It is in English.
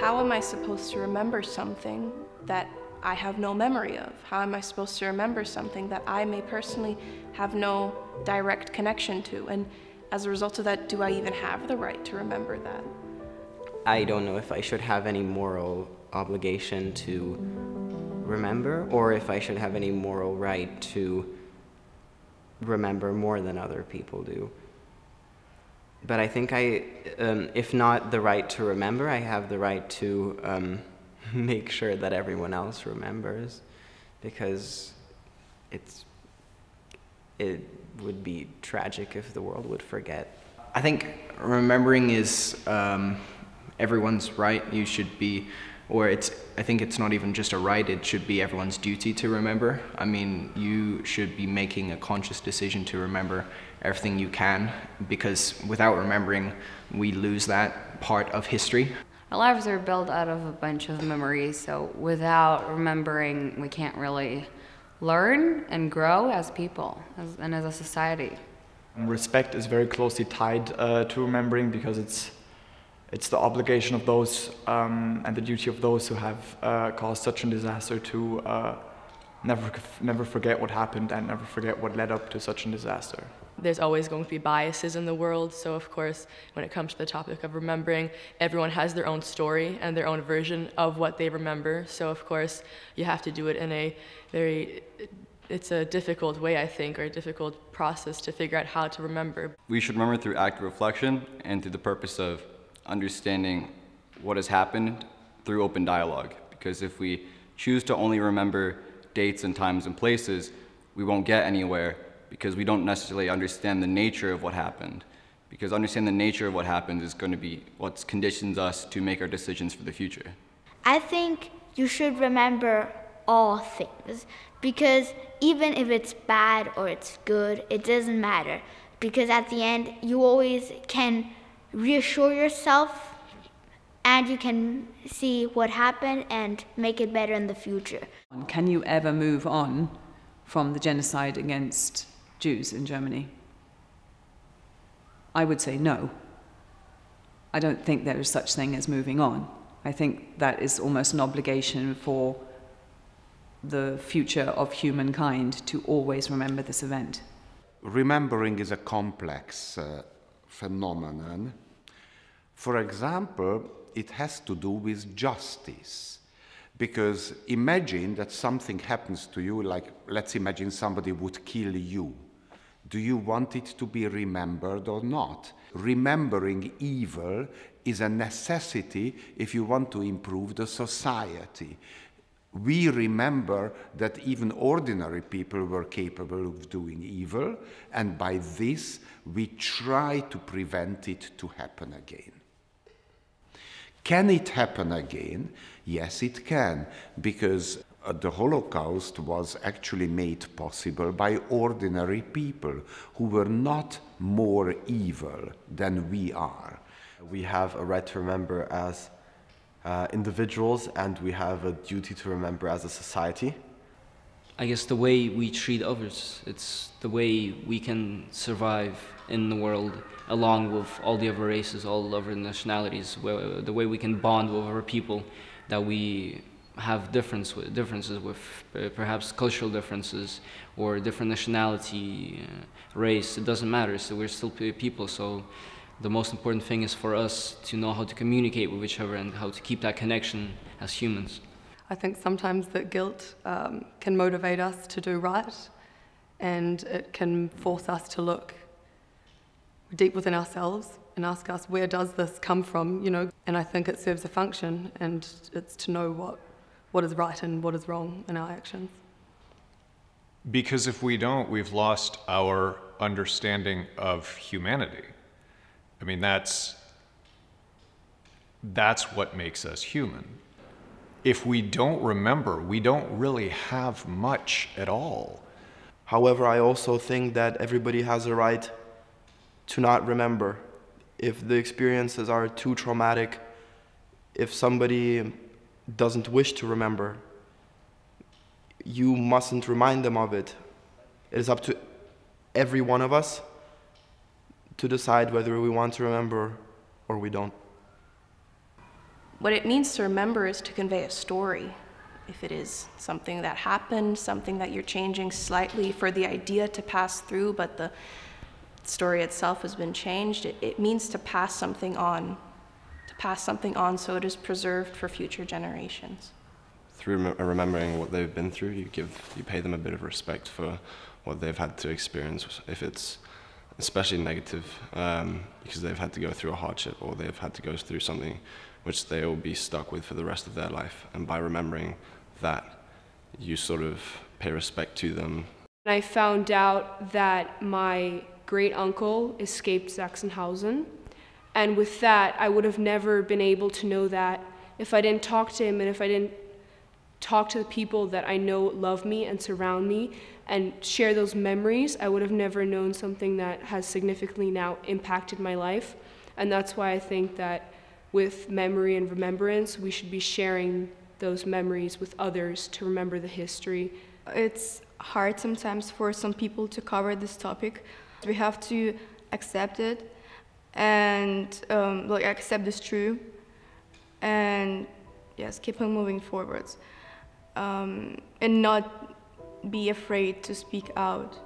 how am I supposed to remember something that I have no memory of? How am I supposed to remember something that I may personally have no direct connection to? And as a result of that, do I even have the right to remember that? I don't know if I should have any moral obligation to remember, or if I should have any moral right to remember more than other people do. But I think if not the right to remember, I have the right to make sure that everyone else remembers, because it would be tragic if the world would forget. I think remembering is everyone's right. You should be, I think it's not even just a right, it should be everyone's duty to remember. I mean, you should be making a conscious decision to remember everything you can, because without remembering, we lose that part of history. Our lives are built out of a bunch of memories, so without remembering, we can't really learn and grow as people and as a society. Respect is very closely tied to remembering, because it's the obligation of those and the duty of those who have caused such a disaster to never forget what happened and never forget what led up to such a disaster. There's always going to be biases in the world, so of course, when it comes to the topic of remembering, everyone has their own story and their own version of what they remember, so of course, you have to do it in a it's a difficult way, I think, or a difficult process to figure out how to remember. We should remember through active reflection and through the purpose of understanding what has happened through open dialogue, because if we choose to only remember dates and times and places, we won't get anywhere, because we don't necessarily understand the nature of what happened. Because understanding the nature of what happened is going to be what conditions us to make our decisions for the future. I think you should remember all things, because even if it's bad or it's good, it doesn't matter, because at the end you always can reassure yourself and you can see what happened and make it better in the future. Can you ever move on from the genocide against Jews in Germany? I would say no. I don't think there is such thing as moving on. I think that is almost an obligation for the future of humankind to always remember this event. Remembering is a complex phenomenon. For example, it has to do with justice. Because imagine that something happens to you, like let's imagine somebody would kill you. Do you want it to be remembered or not? Remembering evil is a necessity if you want to improve the society. We remember that even ordinary people were capable of doing evil, and by this we try to prevent it to happen again. Can it happen again? Yes, it can, because the Holocaust was actually made possible by ordinary people who were not more evil than we are. We have a right to remember as individuals, and we have a duty to remember as a society. I guess the way we treat others, it's the way we can survive in the world along with all the other races, all the other nationalities, the way we can bond with other people that we have differences with, perhaps cultural differences or different nationality, race, it doesn't matter, so we're still people. So the most important thing is for us to know how to communicate with each other and how to keep that connection as humans. I think sometimes that guilt can motivate us to do right, and it can force us to look deep within ourselves and ask us, where does this come from, you know? And I think it serves a function, and it's to know what is right and what is wrong in our actions. Because if we don't, we've lost our understanding of humanity. I mean, that's what makes us human. If we don't remember, we don't really have much at all. However, I also think that everybody has a right to not remember. If the experiences are too traumatic, if somebody doesn't wish to remember, you mustn't remind them of it. It is up to every one of us to decide whether we want to remember or we don't. What it means to remember is to convey a story. If it is something that happened, something that you're changing slightly for the idea to pass through, but the story itself has been changed, it means to pass something on. To pass something on so it is preserved for future generations. Through remembering what they've been through, you pay them a bit of respect for what they've had to experience, if it's especially negative, because they've had to go through a hardship or they've had to go through something which they will be stuck with for the rest of their life. And by remembering that, you sort of pay respect to them. I found out that my great uncle escaped Sachsenhausen, and with that, I would have never been able to know that if I didn't talk to him and if I didn't talk to the people that I know love me and surround me and share those memories, I would have never known something that has significantly now impacted my life. And that's why I think that with memory and remembrance, we should be sharing those memories with others to remember the history. It's hard sometimes for some people to cover this topic. We have to accept it and accept this truth and yes, keep on moving forwards and not be afraid to speak out.